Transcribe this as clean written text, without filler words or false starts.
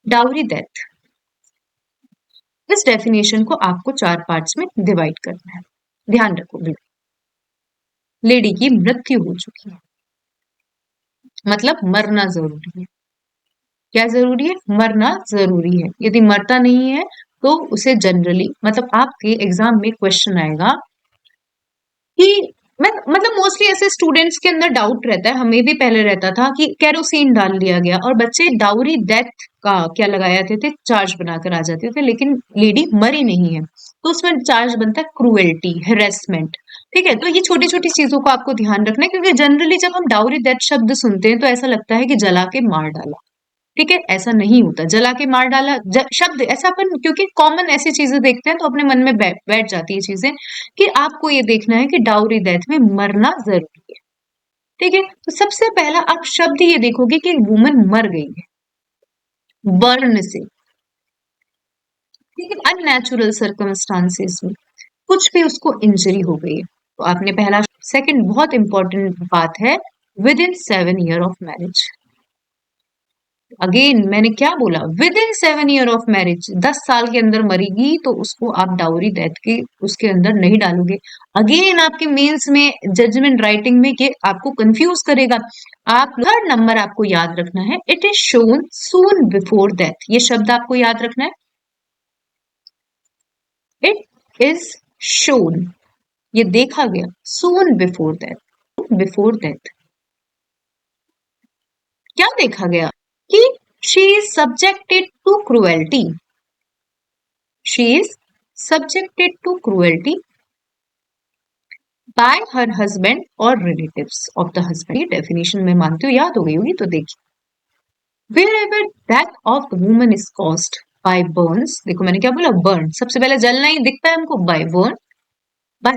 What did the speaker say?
Dowry death, इस definition को आपको 4 पार्ट्स में डिवाइड करना है। ध्यान रखो, लेडी की मृत्यु हो चुकी है, मतलब मरना जरूरी है। क्या जरूरी है? मरना जरूरी है। यदि मरता नहीं है तो उसे जनरली, मतलब आपके एग्जाम में क्वेश्चन आएगा कि मैं, मतलब मोस्टली ऐसे स्टूडेंट्स के अंदर डाउट रहता है, हमें भी पहले रहता था कि कैरोसिन डाल दिया गया और बच्चे डाउरी डेथ का क्या लगा जाते थे, चार्ज बनाकर आ जाते थे, लेकिन लेडी मरी नहीं है तो उसमें चार्ज बनता है क्रूएल्टी, हेरेसमेंट। ठीक है, तो ये छोटी छोटी चीजों को आपको ध्यान रखना है, क्योंकि जनरली जब हम डाउरी डेथ शब्द सुनते हैं तो ऐसा लगता है कि जला के मार डाला। ठीक है, ऐसा नहीं होता, जला के मार डाला शब्द ऐसा अपन क्योंकि कॉमन ऐसी चीजें देखते हैं तो अपने मन में बैठ जाती है चीजें, कि आपको ये देखना है कि डाउरी डेथ में मरना जरूरी है। ठीक है, तो सबसे पहला आप शब्द ये देखोगे कि वुमन मर गई है बर्न से। ठीक है, अननेचुरल सर्कमस्टांसेस में कुछ भी उसको इंजरी हो गई है, तो आपने पहला। सेकंड बहुत इंपॉर्टेंट बात है, with in 7 year of marriage. Again मैंने क्या बोला, with in 7 year of marriage, 10 साल के अंदर मरेगी तो उसको आप डाउरी डेथ के उसके अंदर नहीं डालोगे। अगेन आपके मेंस में जजमेंट राइटिंग में के आपको कंफ्यूज करेगा। आप थर्ड नंबर आपको याद रखना है, it is shown soon before death, ये शब्द आपको याद रखना है। इट इज शोन, ये देखा गया, soon before death, before death क्या देखा गया कि she is subjected to cruelty, she is subjected to cruelty by her husband or relatives of the husband। ये डेफिनेशन में मानती हूँ याद हो गई होगी, तो देखिए, wherever death of the woman is caused by burns, देखो मैंने क्या बोला, burn, सबसे पहले जलना ही दिखता है हमको, by burn, by